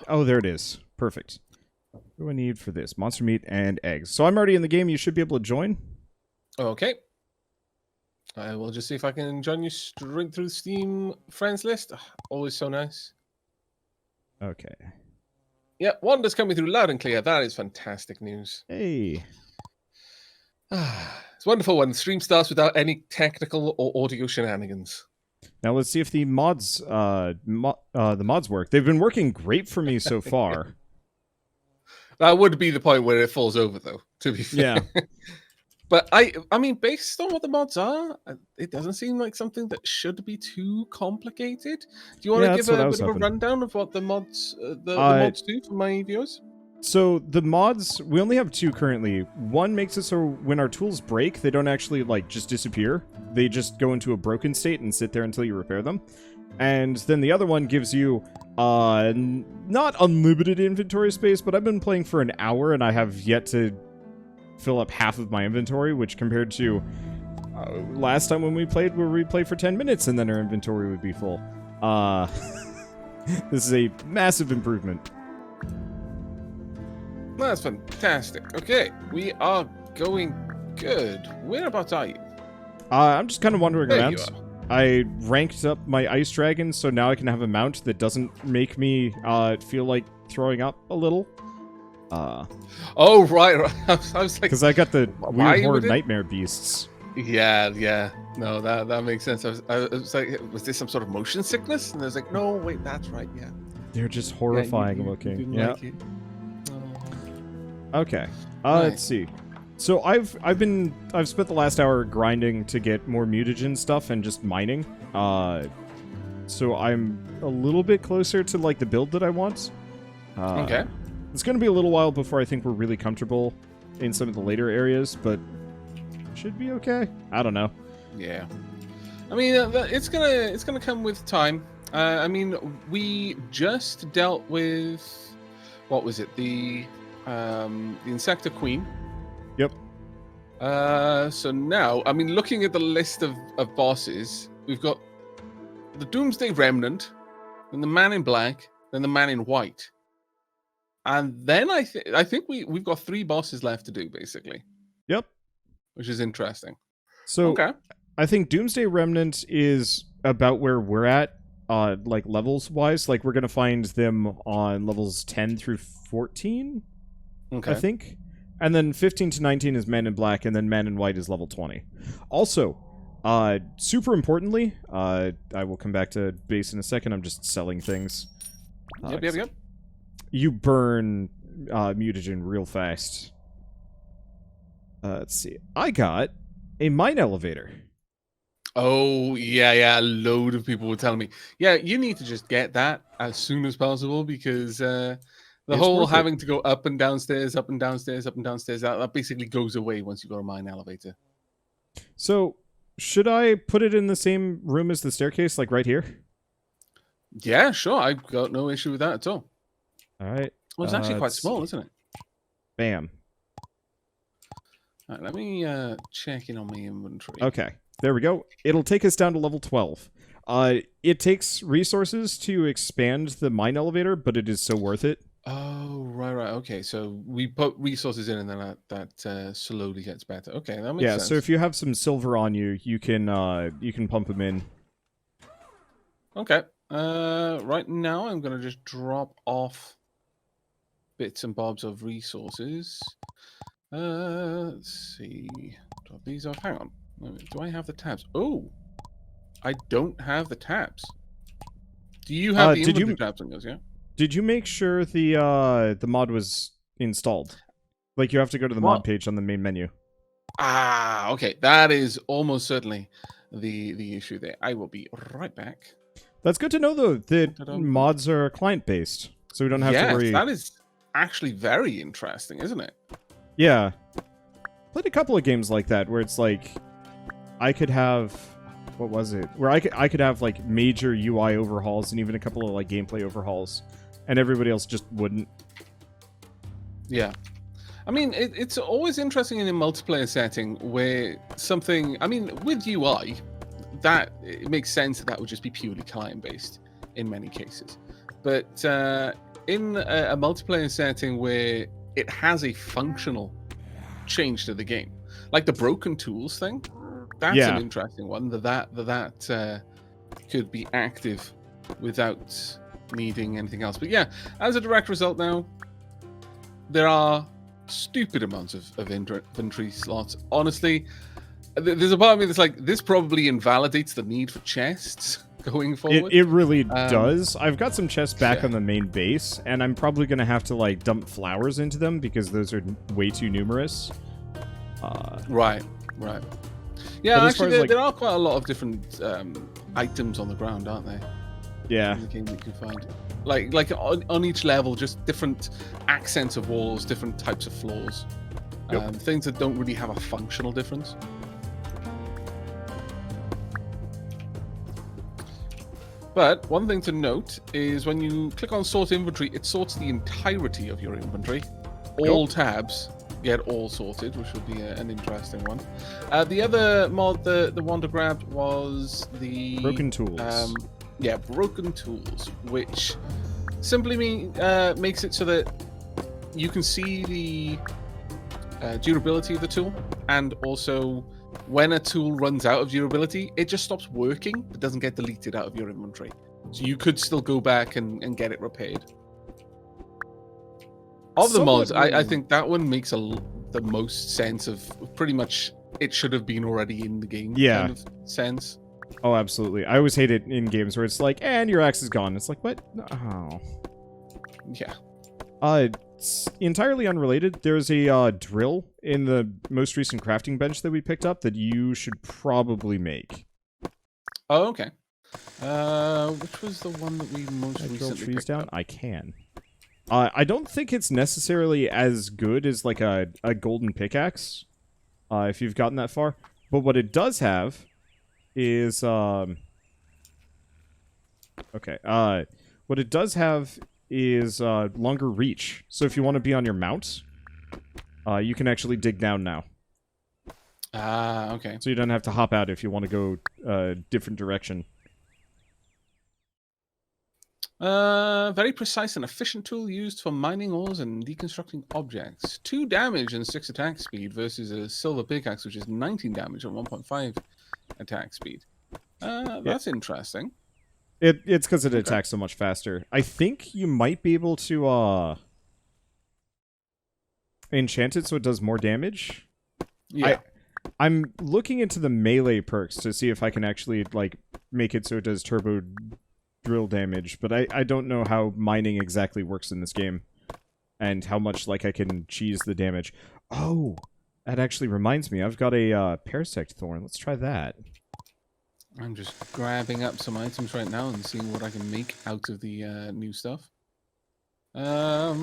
Oh, there it is. Perfect. What do I need for this? Monster meat and eggs. So I'm already in the game. You should be able to join. Okay. I will just see if I can join you straight through the Steam friends list. Always so nice. Okay. Yeah, Wanda's coming through loud and clear. That is fantastic news. Hey. It's wonderful when the stream starts without any technical or audio shenanigans. Now let's see if the mods, the mods work. They've been working great for me so far. That would be the point where it falls over, though. To be fair. Yeah. But I mean, based on what the mods are, it doesn't seem like something that should be too complicated. Do you want to give a bit of a rundown of what the mods, the mods do for my viewers? So the mods, we only have two currently. One makes it so when our tools break, they don't actually like just disappear. They just go into a broken state and sit there until you repair them. And then the other one gives you not unlimited inventory space, but I've been playing for an hour and I have yet to fill up half of my inventory, which compared to last time when we played, where we played for 10 minutes and then our inventory would be full. This is a massive improvement. That's fantastic. Okay, we are going good. Whereabouts are you? I'm just kind of wandering There around. you are. I ranked up my ice dragon, so now I can have a mount that doesn't make me feel like throwing up a little. Oh, right. I was like... Because I got the Why weird horror would it- nightmare beasts. Yeah. No, that makes sense. I was like, was this some sort of motion sickness? And I was like, no, wait, that's right, yeah. They're just horrifying You looking. didn't Yeah. like it. Okay. Right. Let's see. So I've spent the last hour grinding to get more mutagen stuff and just mining. So I'm a little bit closer to like the build that I want. Okay. It's going to be a little while before I think we're really comfortable in some of the later areas, but should be okay. I don't know. Yeah. I mean, it's gonna come with time. I mean, we just dealt with, what was it? The Insecta Queen. Yep. So now, I mean, looking at the list of bosses, we've got the Doomsday Remnant, then the Man in Black, then the Man in White. And then I think we've got 3 bosses left to do, basically. Yep. Which is interesting. So Okay. I think Doomsday Remnant is about where we're at, like levels wise. Like we're gonna find them on levels 10 through 14, Okay. I think, and then 15 to 19 is Man in Black, and then Man in White is level 20. Also, super importantly, I will come back to base in a second. I'm just selling things. Yep. You burn mutagen real fast. Let's see. I got a mine elevator. Oh, yeah. A load of people were telling me, yeah, you need to just get that as soon as possible because the whole worth it. having to go up and downstairs, that basically goes away once you go to mine elevator. So, should I put it in the same room as the staircase, like right here? Yeah, sure. I've got no issue with that at all. All right. Well, it's actually quite let's small, see. isn't it? Bam. All right, let me check in on my inventory. Okay. There we go. It'll take us down to level 12. It takes resources to expand the mine elevator, but it is so worth it. Oh, right. Okay, so we put resources in, and then that slowly gets better. Okay, that makes sense. So if you have some silver on you, you can pump them in. Okay. Right now, I'm going to just drop off bits and bobs of resources. Let's see. Drop these off. Hang on. Do I have the tabs? Oh, I don't have the tabs. Do you have the inventory tabs on those? Yeah. Did you make sure the mod was installed? Like you have to go to the mod page on the main menu. Ah, okay. That is almost certainly the issue there. I will be right back. That's good to know, though, that mods are client-based, so we don't have to worry. That is actually very interesting, isn't it? Yeah. Played a couple of games like that, where it's like, I could have... What was it? Where I could have, like, major UI overhauls and even a couple of, like, gameplay overhauls, and everybody else just wouldn't. Yeah. I mean, it's always interesting in a multiplayer setting where something... I mean, with UI... it makes sense that would just be purely client-based in many cases. But in a multiplayer setting where it has a functional change to the game, like the broken tools thing. That's an interesting one. That could be active without needing anything else. But yeah, as a direct result now, there are stupid amounts of inventory slots. Honestly, there's a part of me that's like, this probably invalidates the need for chests going forward. It really does. I've got some chests back on the main base, and I'm probably going to have to like dump flowers into them because those are way too numerous. Right. Yeah, actually, like, there are quite a lot of different items on the ground, aren't there? Yeah. In the game that you can find. Like on each level, just different accents of walls, different types of floors. Things that don't really have a functional difference. But one thing to note is when you click on sort inventory, it sorts the entirety of your inventory. All tabs get all sorted, which would be an interesting one. The other mod the Wander grabbed was the broken tools. Broken tools, which simply makes it so that you can see the durability of the tool, and also when a tool runs out of durability, it just stops working. It doesn't get deleted out of your inventory. So you could still go back and get it repaired. Of the mods, I think that one makes the most sense of pretty much it should have been already in the game kind of sense. Oh, absolutely. I always hate it in games where it's like, and your axe is gone. It's like, what? Oh. Yeah. It's entirely unrelated. There's a drill in the most recent crafting bench that we picked up that you should probably make. Oh, okay. Which was the one that we most recently trees picked down? up? I can. I don't think it's necessarily as good as like a golden pickaxe, if you've gotten that far. But what it does have is what it does have is longer reach. So if you want to be on your mount, you can actually dig down now. Ah, okay. So you don't have to hop out if you want to go a different direction. Very precise and efficient tool used for mining ores and deconstructing objects. 2 damage and 6 attack speed versus a silver pickaxe, which is 19 damage and 1.5 attack speed. That's interesting. It's because it attacks so much faster. I think you might be able to enchant it so it does more damage. Yeah. I'm looking into the melee perks to see if I can actually like make it so it does turbo drill damage, but I don't know how mining exactly works in this game and how much like I can cheese the damage. Oh, that actually reminds me. I've got a parasect thorn. Let's try that. I'm just grabbing up some items right now and seeing what I can make out of the new stuff. Bars,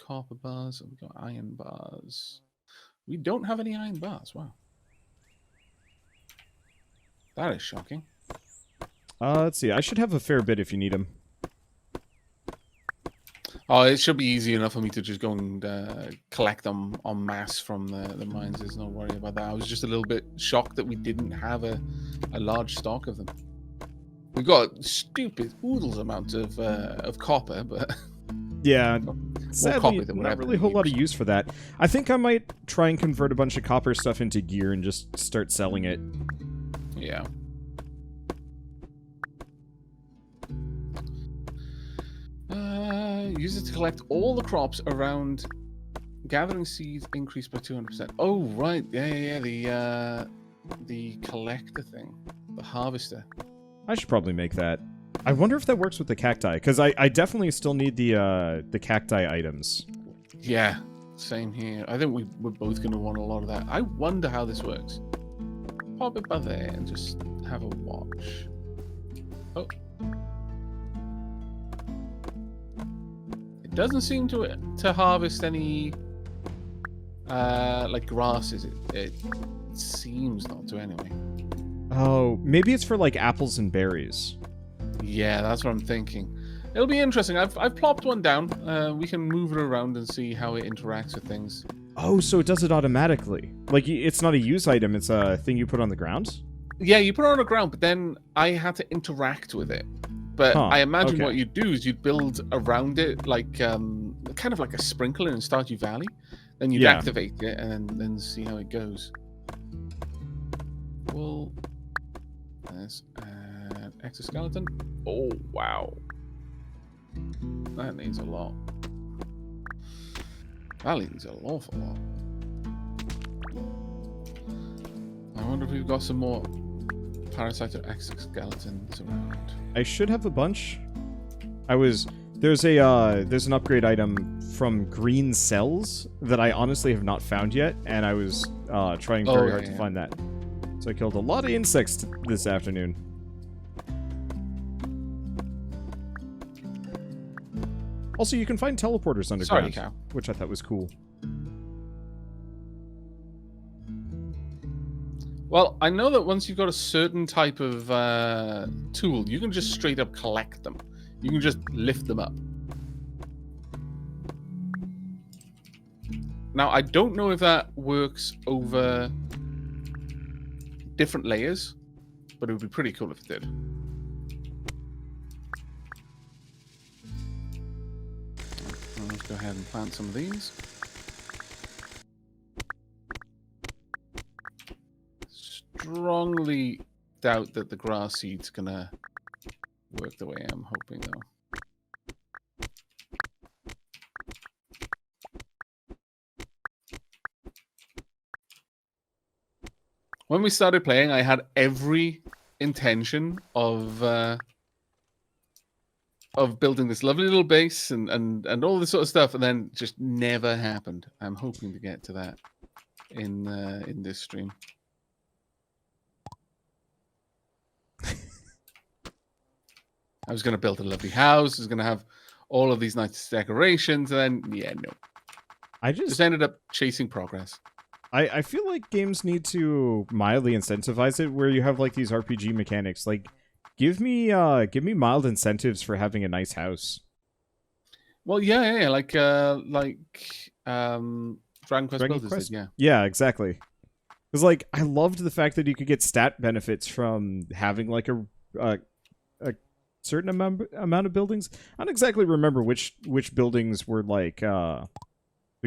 copper bars, we've got iron bars. We don't have any iron bars. Wow. That is shocking. Let's see. I should have a fair bit if you need them. Oh, it should be easy enough for me to just go and collect them en masse from the mines. There's no worry about that. I was just a little bit shocked that we didn't have a large stock of them. We got stupid oodles amounts of copper, but yeah, sadly, copper than not really a whole lot of use for that. I think I might try and convert a bunch of copper stuff into gear and just start selling it. Yeah. Use it to collect all the crops around. Gathering seeds increased by 200%. Oh, right. Yeah. The collector thing. The harvester. I should probably make that. I wonder if that works with the cacti, because I definitely still need the cacti items. Yeah, same here. I think we're both going to want a lot of that. I wonder how this works. Pop it by there and just have a watch. Oh. It doesn't seem to harvest any like grasses. It seems not to anyway. Oh, maybe it's for like apples and berries. Yeah, that's what I'm thinking. It'll be interesting. I've plopped one down. We can move it around and see how it interacts with things. Oh, so it does it automatically. Like, it's not a use item, it's a thing you put on the ground? Yeah, you put it on the ground, but then I had to interact with it. But Huh, I imagine okay. what you'd do is you'd build around it like kind of like a sprinkler in Stardew Valley. Then you'd Yeah. activate it and then see how it goes. Well, there's an exoskeleton. Oh, wow. That needs a lot. That needs an awful lot. I wonder if we've got some more parasite or exoskeletons around. I should have a bunch. There's an upgrade item from Green Cells that I honestly have not found yet, and I was trying very hard to find that. So I killed a lot of insects this afternoon. Also, you can find teleporters underground, Sorry, cow. which I thought was cool. Well, I know that once you've got a certain type of tool, you can just straight up collect them. You can just lift them up. Now, I don't know if that works over different layers, but it would be pretty cool if it did. Let's go ahead and plant some of these. Strongly doubt that the grass seed's gonna work the way I'm hoping, though. When we started playing, I had every intention of building this lovely little base and all this sort of stuff, and then just never happened. I'm hoping to get to that in this stream. I was going to build a lovely house. I was going to have all of these nice decorations, and then yeah, no. I Just ended up chasing progress. I feel like games need to mildly incentivize it, where you have like these RPG mechanics. Like, give me mild incentives for having a nice house. Well, yeah, like Dragon Quest Builders did, yeah. Yeah, exactly. Because like I loved the fact that you could get stat benefits from having like a certain amount of buildings. I don't exactly remember which buildings were like the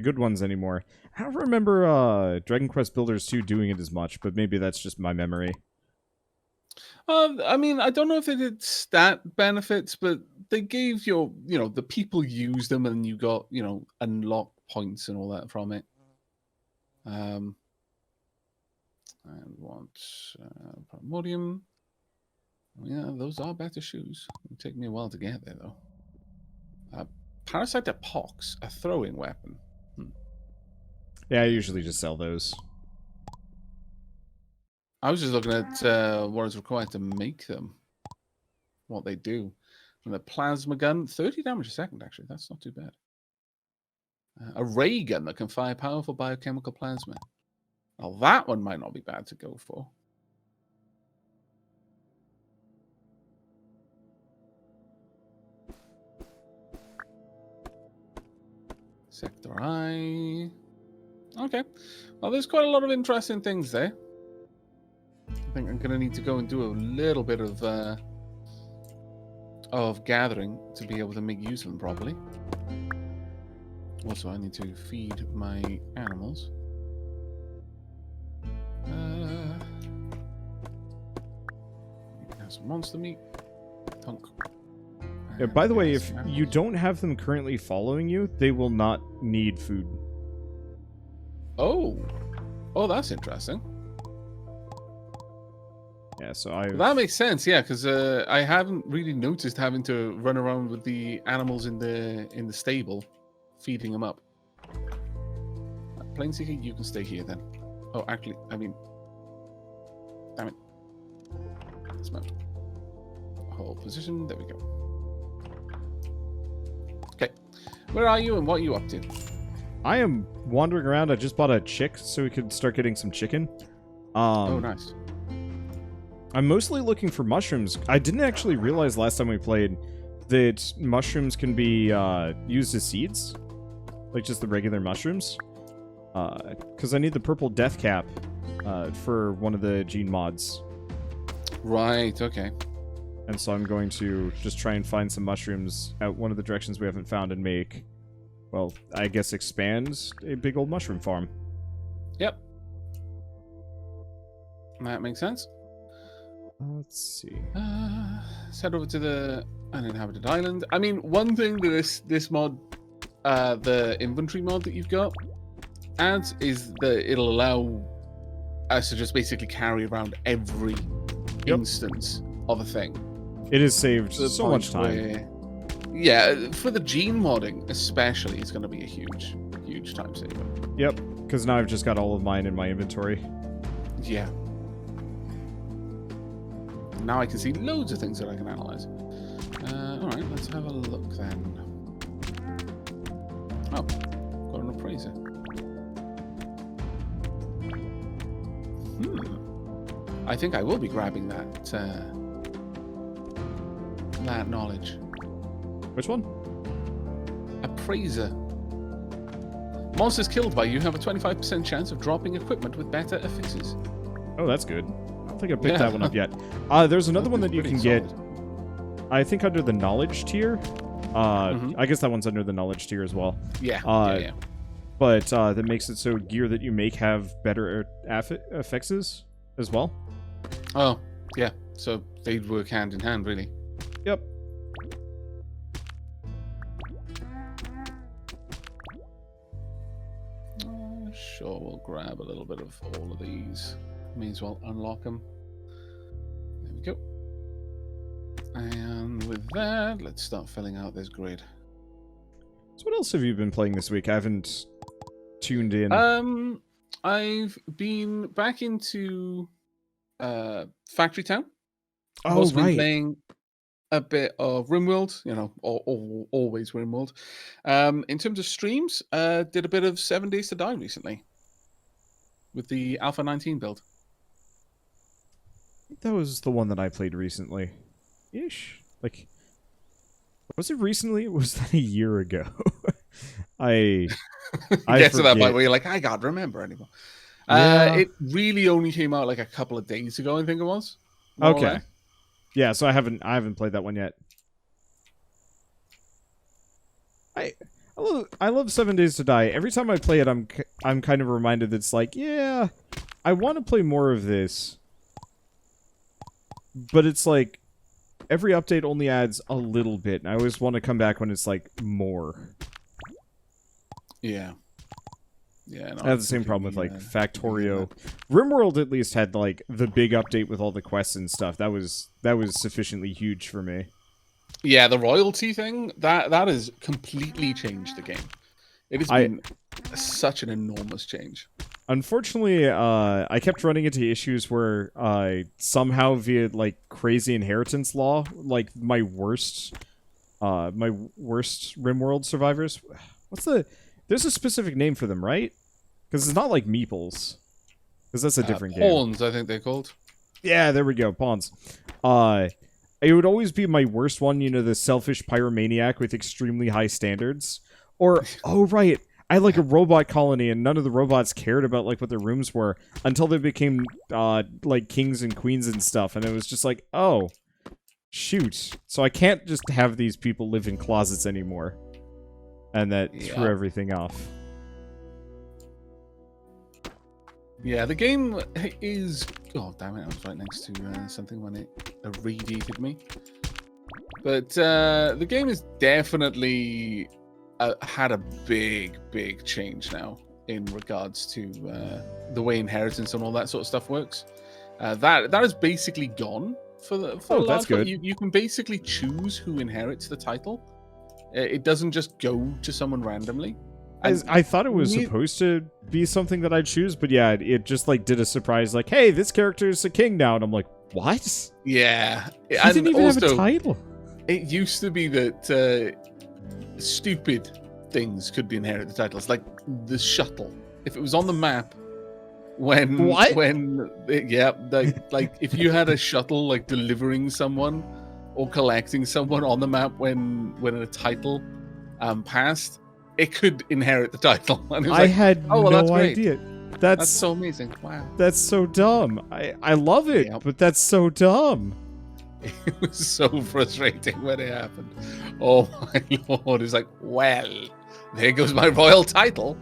good ones anymore. I don't remember Dragon Quest Builders 2 doing it as much, but maybe that's just my memory. I mean, I don't know if they did stat benefits, but they gave the people use them, and you got, unlock points and all that from it. And want Primordium. Yeah, those are better shoes. It'll take me a while to get there, though. Parasite Pox, a throwing weapon. Yeah, I usually just sell those. I was just looking at what is required to make them. What they do. And the plasma gun, 30 damage a second, actually. That's not too bad. A ray gun that can fire powerful biochemical plasma. Now, that one might not be bad to go for. Sector I. Okay. Well, there's quite a lot of interesting things there. I think I'm going to need to go and do a little bit of gathering to be able to make use of them properly. Also, I need to feed my animals. Have some monster meat. Punk. Yeah, by the way, if you don't have them currently following you, they will not need food. Oh, that's interesting. Yeah, so that makes sense. Yeah, because I haven't really noticed having to run around with the animals in the stable, feeding them up. Planeseeker, you can stay here then. Oh, actually, I mean, damn it. Dismount. Hold position. There we go. Okay, where are you and what are you up to? I am wandering around. I just bought a chick so we could start getting some chicken. Oh, nice. I'm mostly looking for mushrooms. I didn't actually realize last time we played that mushrooms can be used as seeds. Like just the regular mushrooms. Because I need the purple death cap for one of the gene mods. Right, okay. And so I'm going to just try and find some mushrooms out one of the directions we haven't found and make, well, I guess expand a big old mushroom farm. Yep. That makes sense. Let's see. Let's head over to the uninhabited island. I mean, one thing that this mod, the inventory mod that you've got, adds is that it'll allow us to just basically carry around every instance of a thing. It has saved so much time. Yeah, for the gene modding especially, it's going to be a huge, huge time saver. Yep, because now I've just got all of mine in my inventory. Yeah. Now I can see loads of things that I can analyze. Alright, let's have a look then. Oh, got an appraiser. I think I will be grabbing that that knowledge. Which one? Appraiser. Monsters killed by you have a 25% chance of dropping equipment with better affixes. Oh, that's good. I don't think I picked that one up yet. There's another one that you can get, I think, under the knowledge tier. I guess that one's under the knowledge tier as well. Yeah, yeah. But that makes it so gear that you make have better affixes as well. Oh, yeah. So they work hand in hand, really. Yep. Sure, we'll grab a little bit of all of these. May as well unlock them. There we go. And with that, let's start filling out this grid. So what else have you been playing this week? I haven't tuned in. I've been back into Factory Town. Oh, I've also been right. playing a bit of RimWorld, you know, always RimWorld. In terms of streams, did a bit of 7 Days to Die recently with the Alpha 19 build. That was the one that I played recently. Ish. Like, was it recently? Was that a year ago? I get to that forget. point where you're like, I can't remember anymore. Yeah. It really only came out like a couple of days ago, I think it was. More or Okay. less. Yeah, so I haven't played that one yet. I love 7 Days to Die. Every time I play it, I'm kind of reminded that it's like, yeah, I want to play more of this. But it's like every update only adds a little bit, and I always want to come back when it's like more. Yeah. Yeah, no, I have the same problem with like Factorio. RimWorld at least had like the big update with all the quests and stuff. That was sufficiently huge for me. Yeah, the royalty thing, that has completely changed the game. It has been such an enormous change. Unfortunately, I kept running into issues where somehow via like crazy inheritance law, like my worst RimWorld survivors. There's a specific name for them, right? Because it's not like meeples. Because that's a different game. Pawns, I think they're called. Yeah, there we go, pawns. It would always be my worst one, you know, the selfish pyromaniac with extremely high standards. Or, oh right, I had like a robot colony and none of the robots cared about like what their rooms were until they became like kings and queens and stuff. And it was just like, oh, shoot. So I can't just have these people live in closets anymore. And that threw everything off. Yeah, the game is... Oh, damn it, I was right next to something when it radiated me. But the game is definitely had a big, big change now in regards to the way inheritance and all that sort of stuff works. That is basically gone for the that's good. You can basically choose who inherits the title. It doesn't just go to someone randomly. I thought it was supposed to be something that I'd choose, but yeah, it just like did a surprise, like, hey, this character is a king now, and I'm like, what? Yeah, he didn't even have a title. It used to be that stupid things could inherit the titles, like the shuttle. If it was on the map, like if you had a shuttle like delivering someone or collecting someone on the map when a title passed, it could inherit the title. And it was had no idea. That's so amazing. Wow. That's so dumb. I love it, but that's so dumb. It was so frustrating when it happened. Oh my lord! It's like, well, there goes my royal title.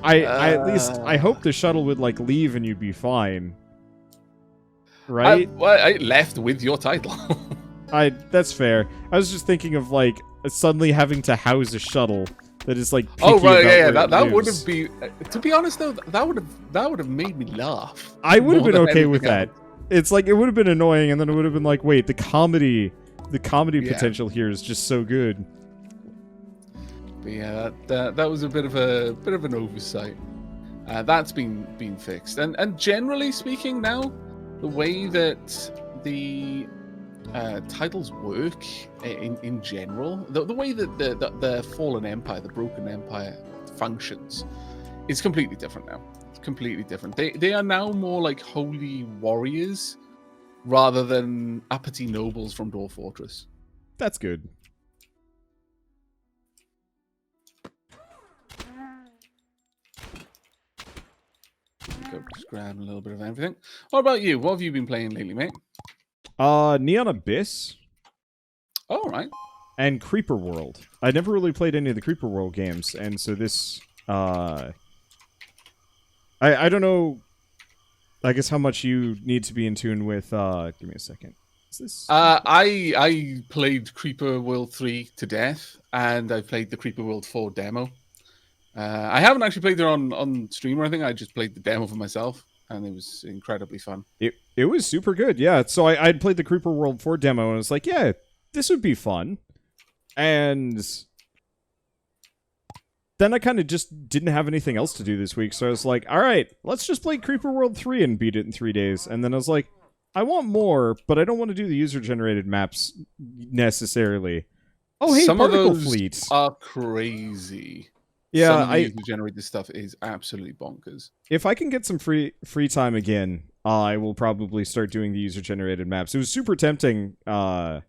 I at least I hope the shuttle would like leave and you'd be fine. Right? I left with your title. That's fair. I was just thinking of like suddenly having to house a shuttle that is like Oh picky right, about that what it would have lives. been. To be honest though, that would have made me laugh. I would have more been than okay with anything that. It's like it would have been annoying, and then it would have been like, wait, the comedy Yeah. potential here is just so good. But yeah, that was a bit of an oversight. That's been fixed, and generally speaking, now the way that the titles work in general, the way that the fallen empire, the broken empire functions, is completely different now. It's completely different. They are now more like holy warriors rather than uppity nobles from Dwarf Fortress. That's good. Go just grab a little bit of everything. What about you? What have you been playing lately, mate? Neon Abyss All right. and Creeper World. I never really played any of the Creeper World games, and so this I don't know, I guess how much you need to be in tune with give me a second. Is this I played Creeper World 3 to death, and I played the Creeper World 4 demo. I haven't actually played it on stream or anything. I just played the demo for myself, and it was incredibly fun. It was super good, yeah. So I'd played the Creeper World 4 demo, and I was like, yeah, this would be fun. And then I kind of just didn't have anything else to do this week, so I was like, all right, let's just play Creeper World 3 and beat it in 3 days. And then I was like, I want more, but I don't want to do the user-generated maps necessarily. Oh, hey, Some particle of those fleet. are crazy. Yeah, Some of the user-generated stuff is absolutely bonkers. if I can get some free time again, I will probably start doing the user-generated maps. It was super tempting, and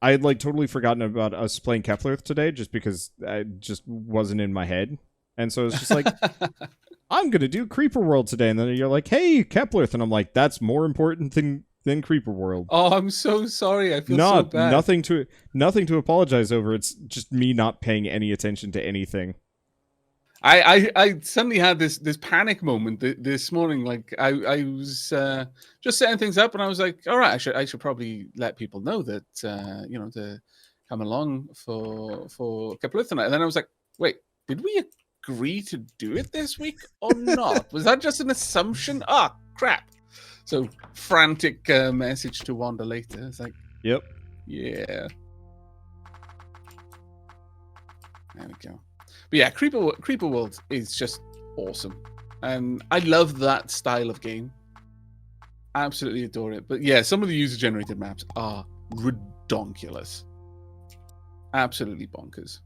I had like totally forgotten about us playing Keplerth today, just because it just wasn't in my head. And so I was just like, I'm gonna do Creeper World today, and then you're like, hey, Keplerth, and I'm like, that's more important than Creeper World. Oh, I'm so sorry. I feel so bad. Nothing to apologize over. It's just me not paying any attention to anything. I suddenly had this panic moment this morning. Like I was just setting things up, and I was like, all right, I should probably let people know that to come along for Keplerth tonight. And then I was like, wait, did we agree to do it this week or not? Was that just an assumption? Ah, crap. So frantic message to Wander later. It's like, Yep. yeah. There we go. But yeah, Creeper World is just awesome. And I love that style of game. Absolutely adore it. But yeah, some of the user-generated maps are redonkulous. Absolutely bonkers.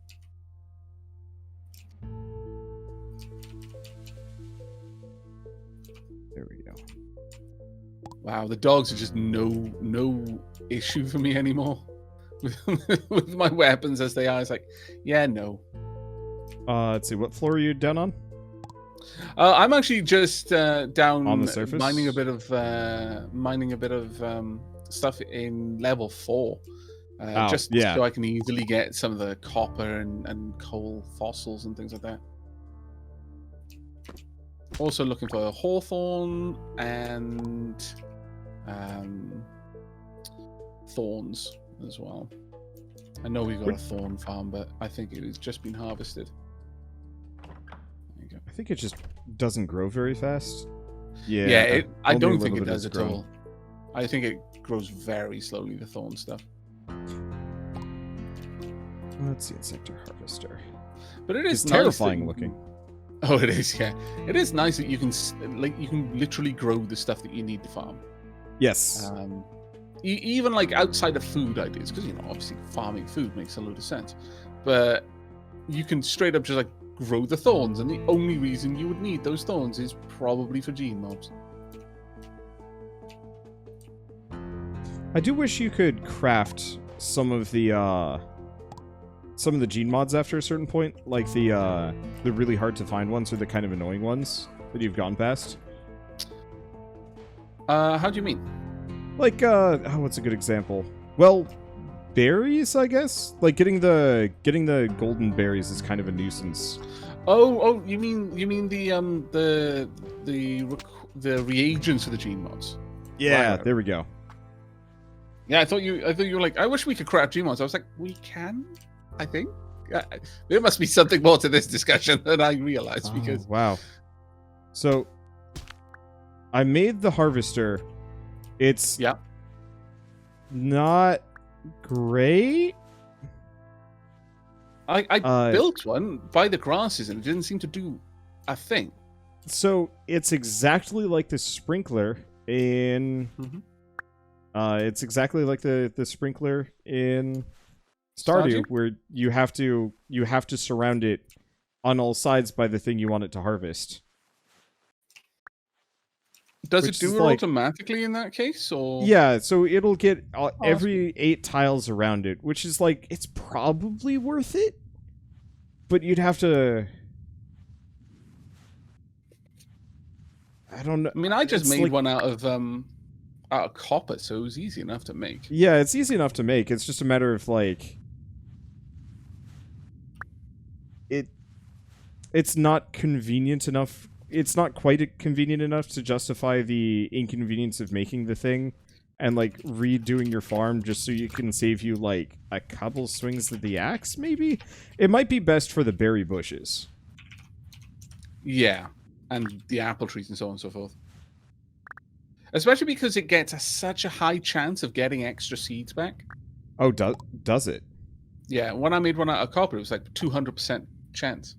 There we go. Wow, the dogs are just no issue for me anymore. With my weapons as they are. It's like, yeah, no. Let's see, what floor are you down on? I'm actually just down on the surface, mining a bit of stuff in level 4, just so I can easily get some of the copper and coal fossils and things like that. Also looking for hawthorn and thorns as well. I know we've got a thorn farm, but I think it has just been harvested. I think it just doesn't grow very fast. Yeah, I don't think it does at all. I think it grows very slowly, the thorn stuff. Let's see, Insector Harvester. But it is It's terrifying looking. Oh, it is, yeah. It is nice that you can literally grow the stuff that you need to farm. Yes. Even like outside of food ideas, because obviously farming food makes a load of sense. But you can straight up just like grow the thorns, and the only reason you would need those thorns is probably for gene mobs. I do wish you could craft some of the gene mods after a certain point, like the really hard to find ones or the kind of annoying ones that you've gone past. How do you mean? Like, what's a good example? Well, berries, I guess. Like getting the golden berries is kind of a nuisance. Oh, you mean the reagents for the gene mods? Yeah, Right. there we go. Yeah, I thought you were like, I wish we could craft gene mods. I was like, we can, I think. There must be something more to this discussion than I realized because wow. So I made the harvester. It's not great. I built one by the grasses and it didn't seem to do a thing. So it's exactly like the sprinkler in it's exactly like the sprinkler in Stardew, where you have to surround it on all sides by the thing you want it to harvest. Does it do it automatically in that case, or? Yeah, so it'll get every 8 tiles around it, which is like, it's probably worth it, but you'd have to. I don't know. I mean, I just made one out of copper, so it was easy enough to make. Yeah, it's easy enough to make. It's just a matter of like, it's not convenient enough. It's not quite convenient enough to justify the inconvenience of making the thing and like redoing your farm just so you can save you like a couple swings of the axe, maybe? It might be best for the berry bushes. Yeah, and the apple trees and so on and so forth. Especially because it gets such a high chance of getting extra seeds back. Oh, does it? Yeah, when I made one out of copper, it was like 200% chance.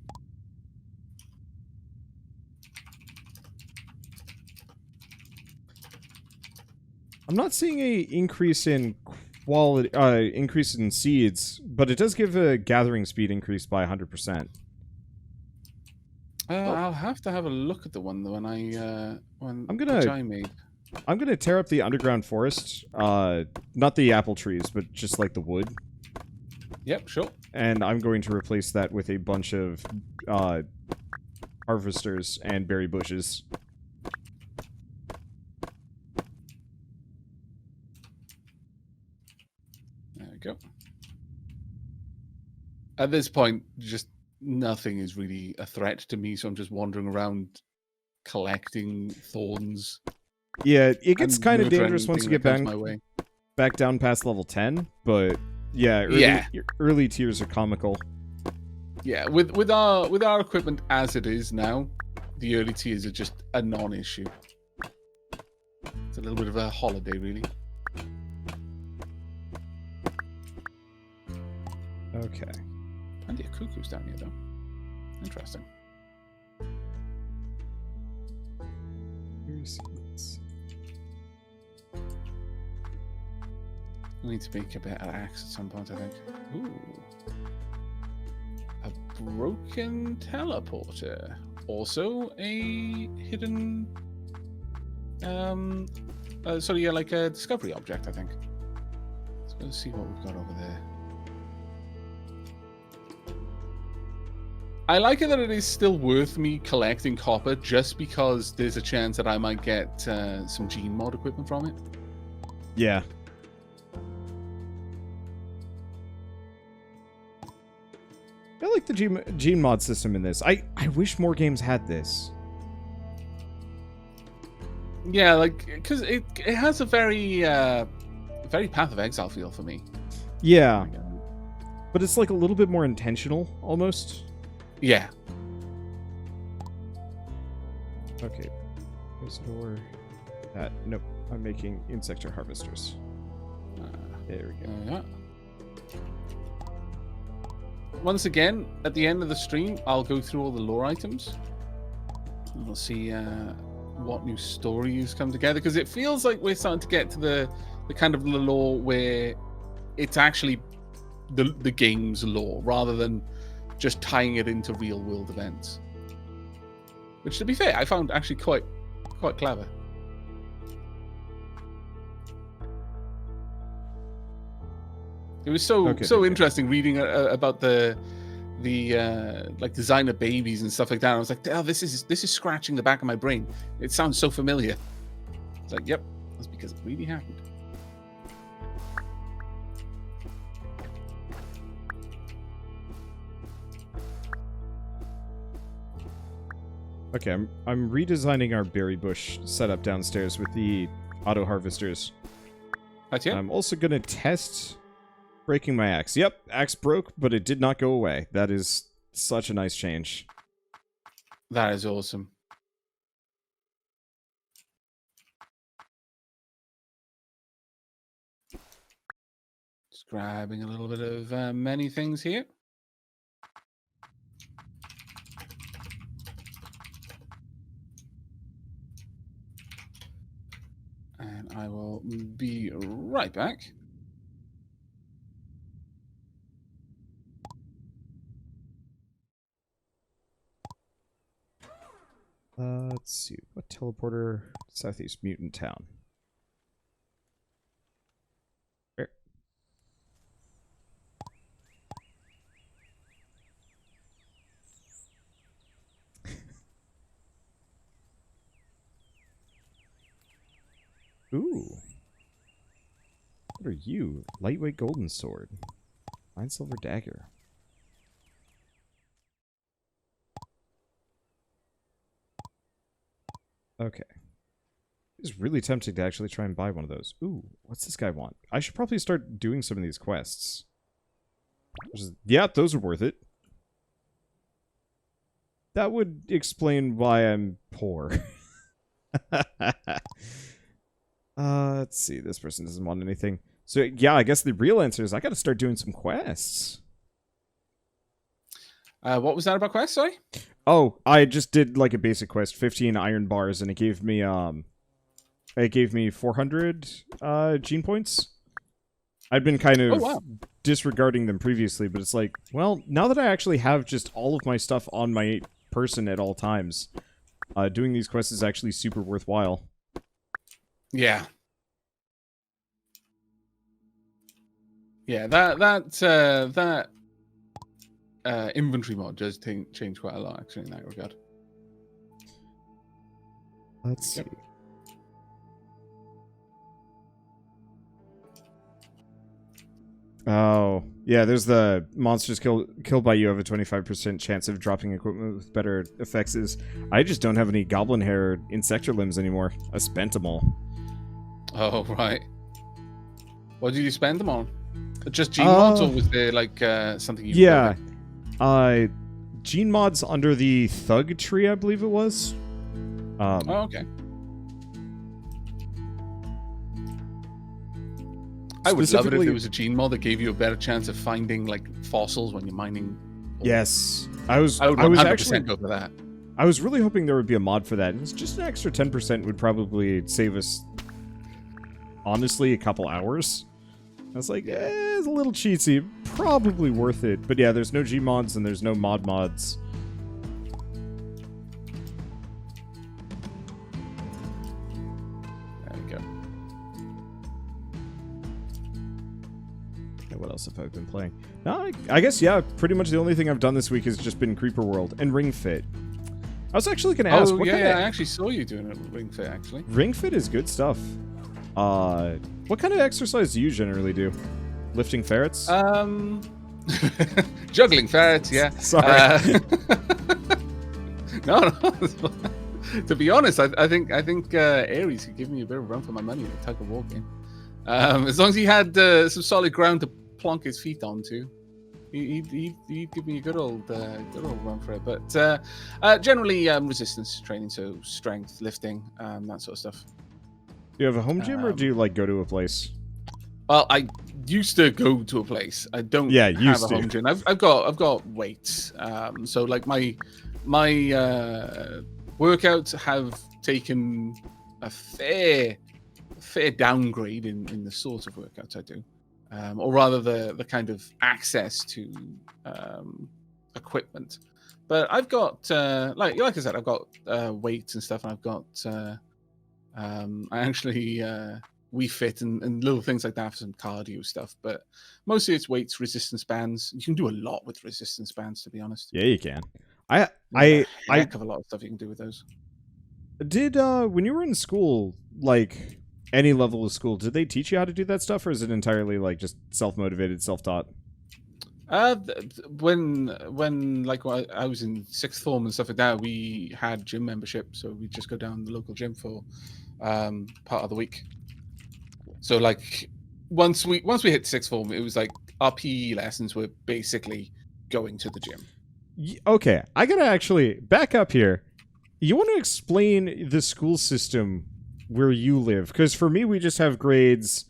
I'm not seeing a increase in quality, increase in seeds, but it does give a gathering speed increase by 100%. I'll have to have a look at the one though when which I made. I'm gonna tear up the underground forest, not the apple trees, but just like the wood. Yep, sure. And I'm going to replace that with a bunch of harvesters and berry bushes. There we go. At this point, just nothing is really a threat to me, so I'm just wandering around collecting thorns. Yeah, it gets kind of dangerous once you get back down past level 10, but yeah, early tiers are comical. Yeah, with our equipment as it is now, the early tiers are just a non-issue. It's a little bit of a holiday, really. Okay. And the cuckoo's down here, though. Interesting. I need to make a better axe at some point, I think. Ooh. A broken teleporter. Also a hidden... sorry, yeah, like a discovery object, I think. Let's see what we've got over there. I like it that it is still worth me collecting copper just because there's a chance that I might get some gene mod equipment from it. Yeah. I like the gene mod system in this. I wish more games had this. Yeah, like, because it has a very Path of Exile feel for me. Yeah. But it's like a little bit more intentional, almost. Yeah. Okay. Restore that. Nope. I'm making insector harvesters. There we go. Yeah. Once again, at the end of the stream, I'll go through all the lore items. And we'll see what new stories come together. Because it feels like we're starting to get to the kind of lore where it's actually the game's lore, rather than just tying it into real-world events. Which, to be fair, I found actually quite clever. It was so interesting reading about the like designer babies and stuff like that. I was like, oh, this is scratching the back of my brain. It sounds so familiar. It's like, yep, that's because it really happened. Okay, I'm redesigning our berry bush setup downstairs with the auto harvesters. That's it. I'm also gonna test breaking my axe. Yep, axe broke, but it did not go away. That is such a nice change. That is awesome. Just grabbing a little bit of many things here. And I will be right back. Let's see. What teleporter? Southeast Mutant Town. Where? Ooh. What are you? Lightweight golden sword. Fine silver dagger. Okay. It's really tempting to actually try and buy one of those. Ooh, what's this guy want? I should probably start doing some of these quests. Yeah, those are worth it. That would explain why I'm poor. Let's see. This person doesn't want anything. So, yeah, I guess the real answer is I gotta start doing some quests. What was that about quest, sorry? Oh, I just did like a basic quest, 15 iron bars, and it gave me 400 gene points. I'd been kind of disregarding them previously, but it's like, well, now that I actually have just all of my stuff on my person at all times, doing these quests is actually super worthwhile. Yeah. Yeah, that inventory mod does change quite a lot, actually, in that regard. Let's see. Oh, yeah, there's the monsters killed by you have a 25% chance of dropping equipment with better effects. I just don't have any goblin hair insector limbs anymore. I spent them all. Oh, right. What did you spend them on? Just gene mods, or was there, like, something you... Yeah. Gene mods under the Thug tree, I believe it was. Oh, okay. I would love it if there was a gene mod that gave you a better chance of finding, like, fossils when you're mining. Yes. I was actually go for that. I was really hoping there would be a mod for that. And it's just an extra 10% would probably save us, honestly, a couple hours. I was like, it's a little cheatsy. Probably worth it. But yeah, there's no Gmods and there's no mods. There we go. Okay, what else have I been playing? No, I guess, yeah, pretty much the only thing I've done this week has just been Creeper World and Ring Fit. I was actually going to ask, what kind of... I actually saw you doing a Ring Fit, actually. Ring Fit is good stuff. What kind of exercise do you generally do? Lifting ferrets? Juggling ferrets, yeah. Sorry. No. To be honest, I think Ares could give me a bit of a run for my money in a tug of war game. As long as he had some solid ground to plonk his feet onto, he'd give me a good old run for it. But generally, resistance training, so strength, lifting, that sort of stuff. Do you have a home gym, or do you like go to a place? Well, I used to go to a place. I don't have a home gym. I've got weights. So like my workouts have taken a fair downgrade in the sorts of workouts I do, or rather the kind of access to equipment. But I've got like I said, I've got weights and stuff, and I've got I actually Wii Fit and little things like that for some cardio stuff. But mostly it's weights, resistance bands. You can do a lot with resistance bands, to be honest. Yeah, you can. I have a lot of stuff you can do with those. Did when you were in school, like any level of school, did they teach you how to do that stuff, or is it entirely like just self-motivated, self-taught? When like I was in sixth form and stuff like that, we had gym membership, so we just go down the local gym for part of the week. So like once we hit sixth form, it was like our PE lessons were basically going to the gym. Okay, I gotta actually back up here. You want to explain the school system where you live? Because for me, we just have grades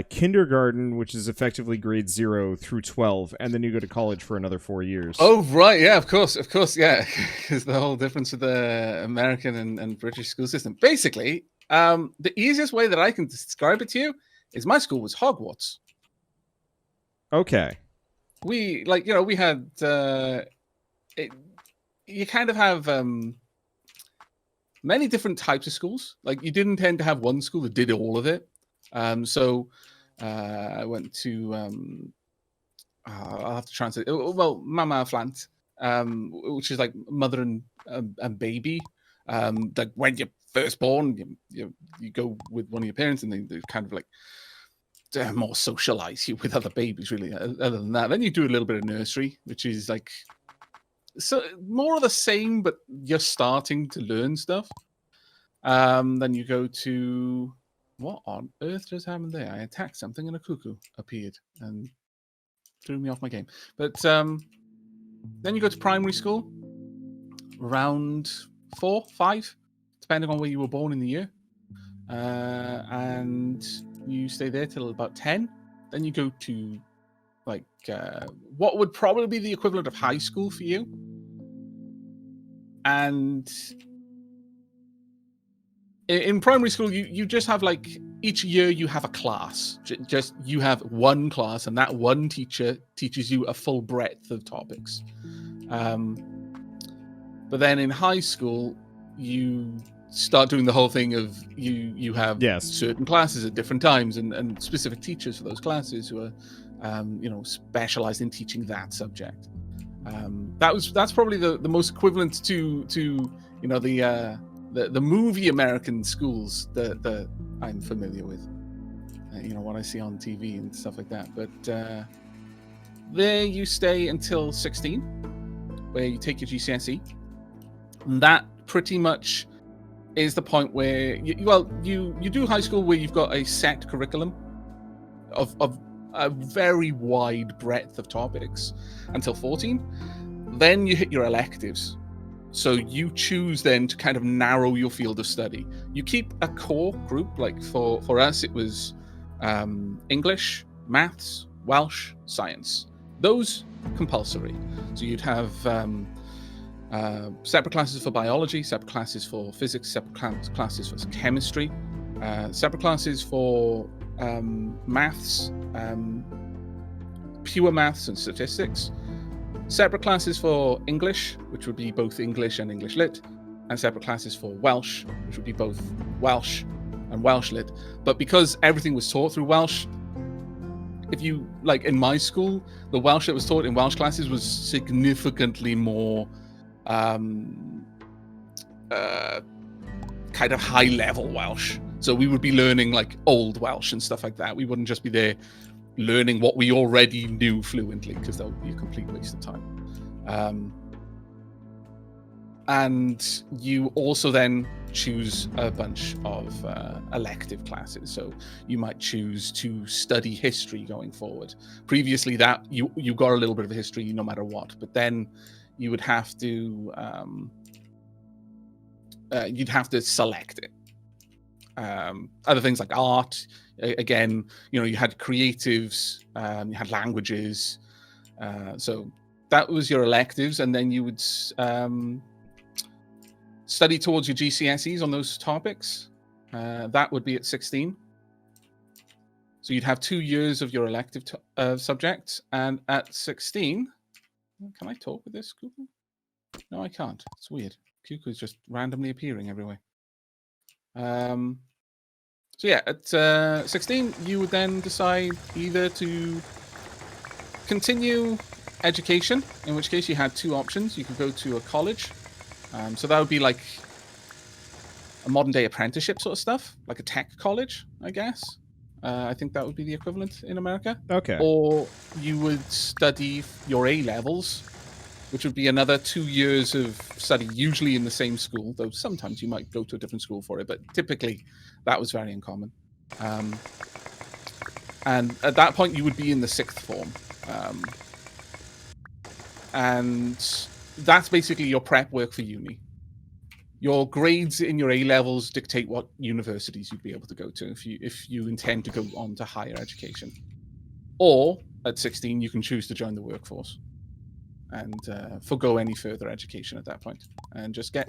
kindergarten, which is effectively grade 0 through 12, and then you go to college for another 4 years. Oh, right. Yeah, of course, yeah. Because the whole difference with the American and British school system. Basically, the easiest way that I can describe it to you is my school was Hogwarts. Okay. We, we had, you kind of have many different types of schools. Like, you didn't tend to have one school that did all of it. So I went to, I'll have to translate. Well, Mama Flant, which is like mother and baby. Like when you're first born, you go with one of your parents, and they kind of like more socialize you with other babies. Really, other than that, then you do a little bit of nursery, which is like so more of the same, but you're starting to learn stuff. Then you go to what on earth just happened there? I attacked something and a cuckoo appeared and threw me off my game. But then you go to primary school, around 4, 5, depending on where you were born in the year. And you stay there till about 10. Then you go to like what would probably be the equivalent of high school for you. And in primary school, you just have like each year you have a class. Just you have one class, and that one teacher teaches you a full breadth of topics. But then in high school, you start doing the whole thing of you have certain classes at different times, and specific teachers for those classes who are specialized in teaching that subject. That's probably the most equivalent to the movie American schools that I'm familiar with. What I see on TV and stuff like that. But there you stay until 16, where you take your GCSE. And that pretty much is the point where you do high school, where you've got a set curriculum of a very wide breadth of topics until 14. Then you hit your electives. So you choose then to kind of narrow your field of study. You keep a core group, like for us, it was English, maths, Welsh, science. Those compulsory. So you'd have separate classes for biology, separate classes for physics, separate classes for chemistry, separate classes for maths, pure maths and statistics, separate classes for English, which would be both English and English Lit, and separate classes for Welsh, which would be both Welsh and Welsh Lit. But because everything was taught through Welsh, if you, like in my school, the Welsh that was taught in Welsh classes was significantly more kind of high-level Welsh. So we would be learning like Old Welsh and stuff like that. We wouldn't just be there learning what we already knew fluently, because that would be a complete waste of time. And you also then choose a bunch of elective classes. So you might choose to study history going forward. Previously, that you got a little bit of history no matter what, but then you would have to you'd have to select it. Other things like art, again, you had creatives, you had languages, so that was your electives, and then you would study towards your GCSEs on those topics. That would be at 16. So you'd have 2 years of your elective subjects, and at 16, can I talk with this cuckoo? No, I can't. It's weird. Cuckoo's just randomly appearing everywhere. So yeah, at 16, you would then decide either to continue education, in which case you had 2 options. You could go to a college. So that would be like a modern day apprenticeship sort of stuff, like a tech college, I guess. I think that would be the equivalent in America. Okay. Or you would study your A levels, which would be another 2 years of study, usually in the same school, though sometimes you might go to a different school for it, but typically that was very uncommon. And at that point, you would be in the sixth form. And that's basically your prep work for uni. Your grades in your A levels dictate what universities you'd be able to go to if you intend to go on to higher education. Or at 16, you can choose to join the workforce and forgo any further education at that point and just get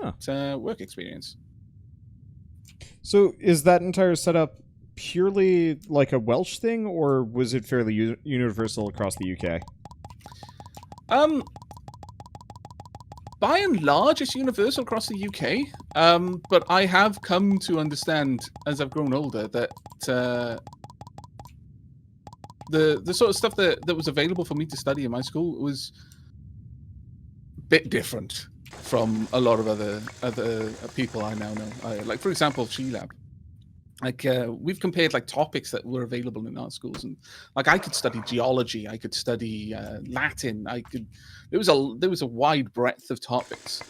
work experience. So is that entire setup purely like a Welsh thing, or was it fairly universal across the UK? By and large, it's universal across the UK. But I have come to understand as I've grown older that the sort of stuff that was available for me to study in my school was a bit different from a lot of other people I now know. Like, for example, G-Lab. Like, we've compared like topics that were available in our schools, and like I could study geology, I could study Latin, there was a wide breadth of topics,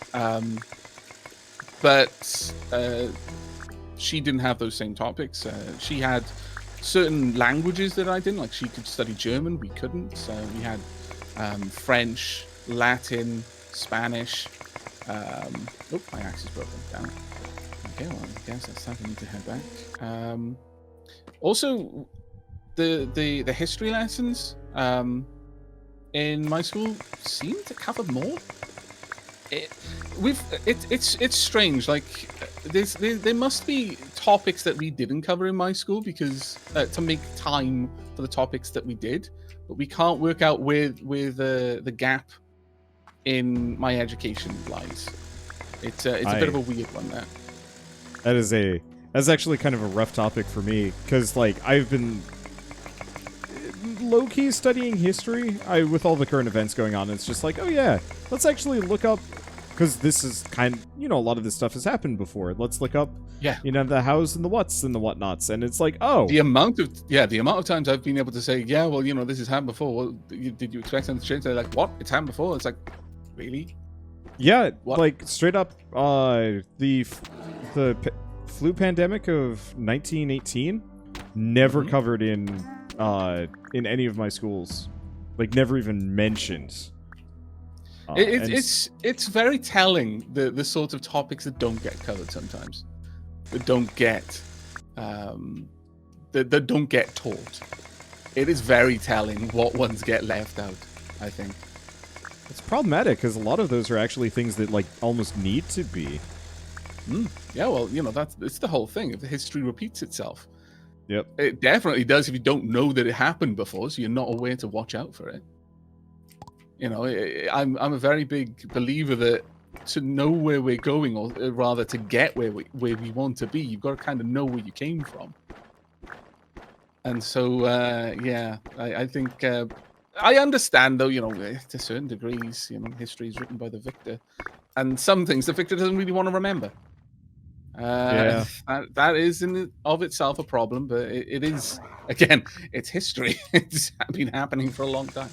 but she didn't have those same topics. She had certain languages that I didn't. Like, she could study German, we couldn't. We had French, Latin, Spanish. Oh, my axe is broken. Damn it. Okay, well, I guess that's time for me to head back. Also, the history lessons in my school seem to cover more. It's strange. Like, there must be topics that we didn't cover in my school because to make time for the topics that we did, but we can't work out where the gap in my education lies. It's a bit of a weird one there. That's actually kind of a rough topic for me, because like I've been low-key studying history with all the current events going on. It's just like, oh yeah, let's actually look up, because this is kind of, a lot of this stuff has happened before. Let's look up, the hows and the whats and the whatnots, and it's like, oh, the amount of times I've been able to say, yeah, well, this has happened before. Well, did you expect something to change? They're like, what? It's happened before? It's like, really? Yeah, what? Like straight up, the flu pandemic of 1918 never covered in any of my schools, like never even mentioned. It's very telling the sort of topics that don't get covered sometimes, that don't get that don't get taught. It is very telling what ones get left out, I think. It's problematic because a lot of those are actually things that like almost need to be. Yeah, well, it's the whole thing. If history repeats itself, yep, it definitely does. If you don't know that it happened before, so you're not aware to watch out for it. I'm a very big believer that to know where we're going, or rather to get where we want to be, you've got to kind of know where you came from. And so, I think. I understand, though, to certain degrees, history is written by the victor. And some things the victor doesn't really want to remember. That is in of itself a problem, but it is, again, it's history. It's been happening for a long time.